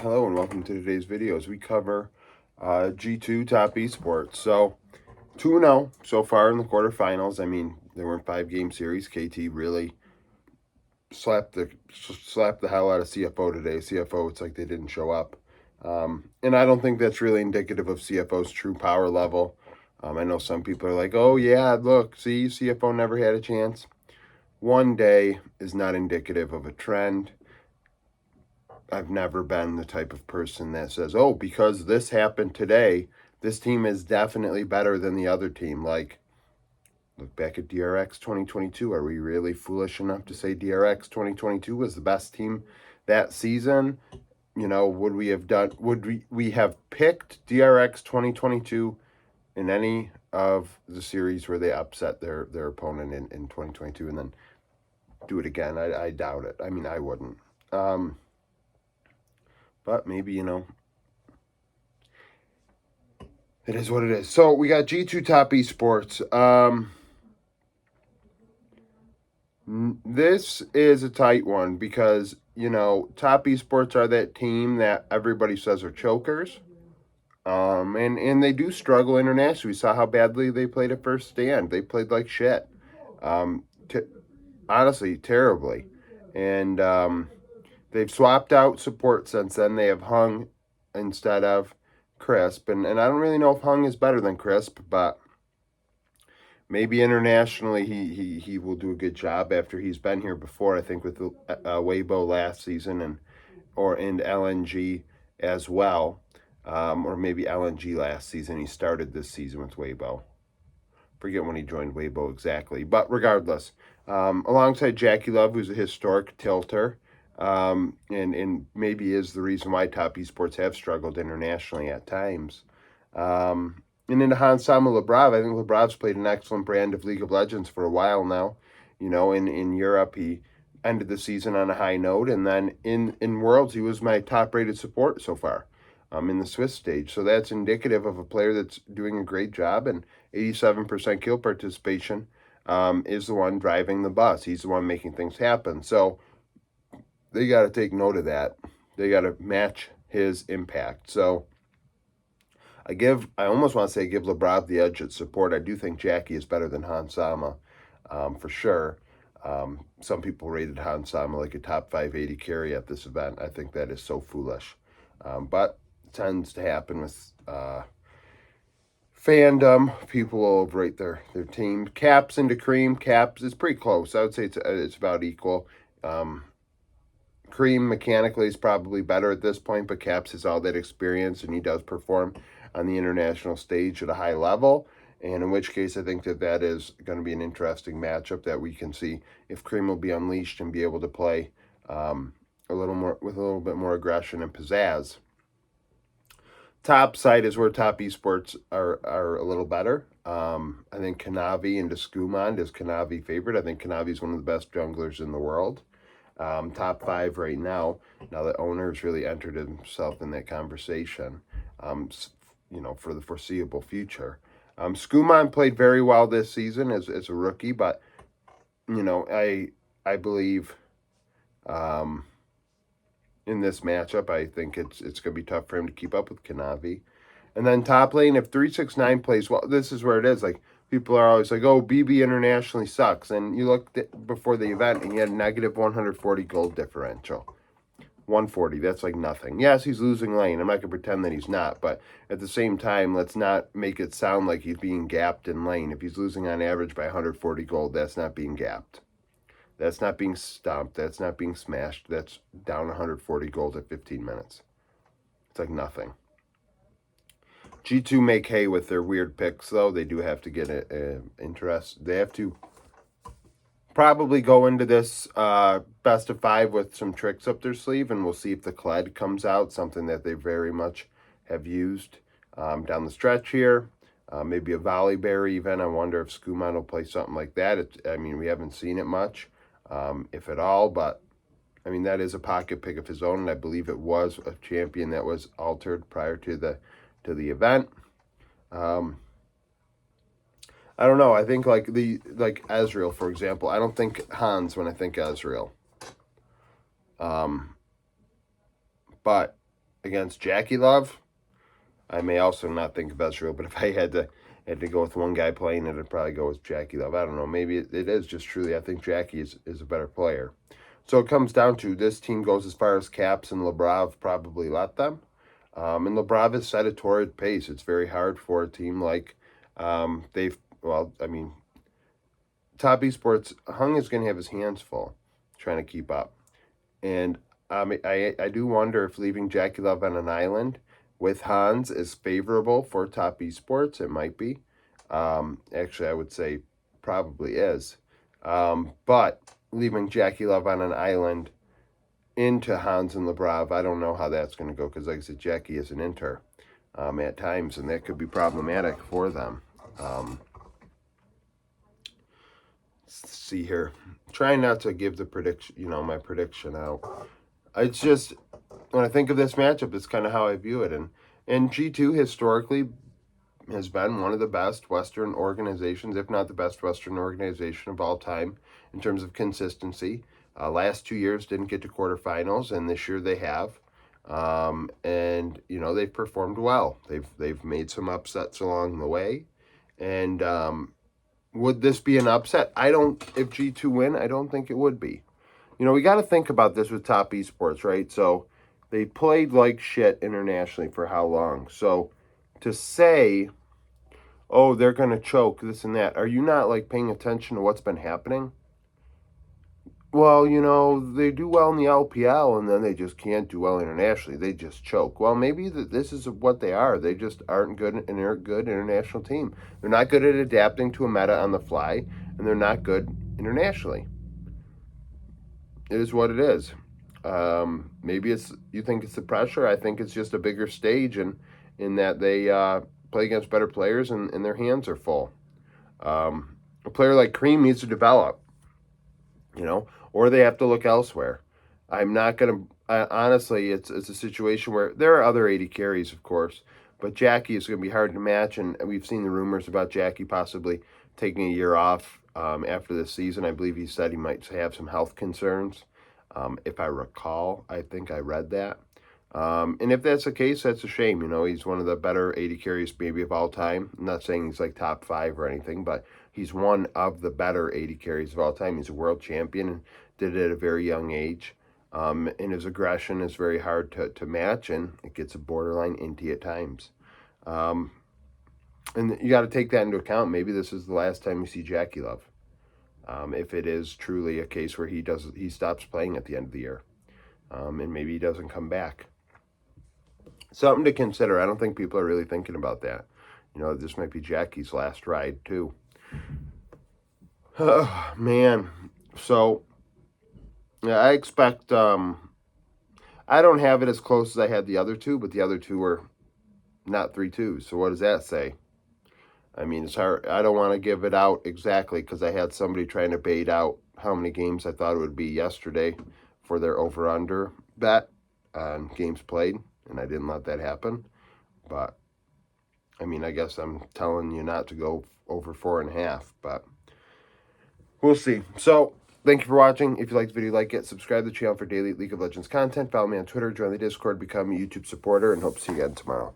Hello and welcome to today's video as we cover G2 Top Esports. So 2-0 so far in the quarterfinals. I mean, they weren't 5-game series. KT really slapped the hell out of CFO today. CFO, it's like they didn't show up. And I don't think that's really indicative of CFO's true power level. I know some people are like, oh yeah, look, see, CFO never had a chance. One day is not indicative of a trend. I've never been the type of person that says, oh, because this happened today, this team is definitely better than the other team. Like, look back at DRX 2022. Are we really foolish enough to say DRX 2022 was the best team that season? You know, would we have picked DRX 2022 in any of the series where they upset their opponent in 2022 and then do it again? I doubt it. I mean, I wouldn't. But maybe, you know, it is what it is. So we got G2 Top Esports. This is a tight one because, you know, Top Esports are that team that everybody says are chokers. And they do struggle internationally. We saw how badly they played at First Stand. They played like shit. Honestly, terribly. And they've swapped out support since then. They have Hung instead of Crisp. And I don't really know if Hung is better than Crisp, but maybe internationally he will do a good job after he's been here before. I think with Weibo last season and LNG as well. Or maybe LNG last season. He started this season with Weibo. Forget when he joined Weibo exactly. But regardless, alongside Jackie Love, who's a historic tilter, and maybe is the reason why Top Esports have struggled internationally at times. And into Hansama Lebrov, I think Lebrov's played an excellent brand of League of Legends for a while now. You know, in Europe, he ended the season on a high note, and then in Worlds, he was my top-rated support so far. In the Swiss stage. So that's indicative of a player that's doing a great job, and 87% kill participation is the one driving the bus. He's the one making things happen. So they got to take note of that. They got to match his impact. So I almost want to say give Lebrov the edge at support. I do think Jackie is better than Hansama for sure. Some people rated Hansama like a top 580 carry at this event. I think that is so foolish. But tends to happen with fandom. People will overrate their team. Caps into Cream. Caps is pretty close. I would say it's about equal. Cream mechanically is probably better at this point, but Caps has all that experience, and he does perform on the international stage at a high level. And in which case, I think that is going to be an interesting matchup that we can see if Cream will be unleashed and be able to play a little bit more aggression and pizzazz. Top side is where Top Esports are a little better. I think Kanavi and Descumond is Kanavi favorite. I think Kanavi is one of the best junglers in the world. Top 5 right now. Now that owner's really entered himself in that conversation, you know, for the foreseeable future. Scumond played very well this season as a rookie, but, you know, I believe in this matchup, I think it's going to be tough for him to keep up with Kanavi. And then top lane, if 369 plays well, this is where it is. Like, people are always like, oh, BB internationally sucks. And you looked before the event, and he had a negative 140 gold differential. 140, that's like nothing. Yes, he's losing lane. I'm not going to pretend that he's not. But at the same time, let's not make it sound like he's being gapped in lane. If he's losing on average by 140 gold, that's not being gapped. That's not being stomped. That's not being smashed. That's down 140 gold at 15 minutes. It's like nothing. G2 make hay with their weird picks, though. They do have to get interest. They have to probably go into this best of 5 with some tricks up their sleeve, and we'll see if the Kled comes out, something that they very much have used down the stretch here. Maybe a volley bear even. I wonder if Scumond will play something like that. I mean, we haven't seen it much. If at all, but I mean, that is a pocket pick of his own, and I believe it was a champion that was altered prior to the event. I don't know. I think like Ezreal, for example. I don't think Hans when I think Ezreal. But against Jackie Love, I may also not think of Ezreal, but if I had to go with one guy playing it, I'd probably go with Jackie Love. I don't know. Maybe it is just truly, I think Jackie is a better player. So it comes down to this team goes as far as Caps, and Lebrov probably let them. And Lebrov has set a torrid pace. It's very hard for a team like Top Esports, Hung is going to have his hands full trying to keep up. And I do wonder if leaving Jackie Love on an island with Hans is favorable for Top Esports. It might be. Actually, I would say probably is. But leaving Jackie Love on an island into Hans and Lebrov, I don't know how that's going to go because, like I said, Jackie is an inter at times, and that could be problematic for them. Let's see here. Trying not to give the prediction, my prediction out. It's just, when I think of this matchup, it's kind of how I view it. And G2 historically has been one of the best Western organizations, if not the best Western organization of all time in terms of consistency. Last 2 years didn't get to quarterfinals, and this year they have. And they've performed well. They've made some upsets along the way. And would this be an upset? If G2 win, I don't think it would be. We got to think about this with Top Esports, right? So they played like shit internationally for how long? So to say, oh, they're going to choke, this and that, are you not paying attention to what's been happening? Well, they do well in the LPL, and then they just can't do well internationally. They just choke. Well, maybe this is what they are. They just aren't good, and they're a good international team. They're not good at adapting to a meta on the fly, and they're not good internationally. It is what it is. Maybe you think it's the pressure. I think it's just a bigger stage, and in that they play against better players, and their hands are full. A player like Cream needs to develop, or they have to look elsewhere. I'm not going to, honestly, it's a situation where there are other 80 carries, of course, but Jackie is going to be hard to match, and we've seen the rumors about Jackie possibly taking a year off after this season. I believe he said he might have some health concerns. If I recall, I think I read that. And if that's the case, that's a shame. He's one of the better 80 carries maybe of all time. I'm not saying he's top 5 or anything, but he's one of the better 80 carries of all time. He's a world champion and did it at a very young age. And his aggression is very hard to match, and it gets a borderline inty at times. And you got to take that into account. Maybe this is the last time you see Jackie Love. If it is truly a case where he stops playing at the end of the year. And maybe he doesn't come back. Something to consider. I don't think people are really thinking about that. This might be Jackie's last ride, too. Oh, man. So, yeah, I expect, I don't have it as close as I had the other two, but the other two were not 3-2. So what does that say? I mean, it's hard. I don't want to give it out exactly because I had somebody trying to bait out how many games I thought it would be yesterday for their over-under bet on games played, and I didn't let that happen. But, I guess I'm telling you not to go over 4.5, but we'll see. So, thank you for watching. If you liked the video, like it, subscribe to the channel for daily League of Legends content, follow me on Twitter, join the Discord, become a YouTube supporter, and hope to see you again tomorrow.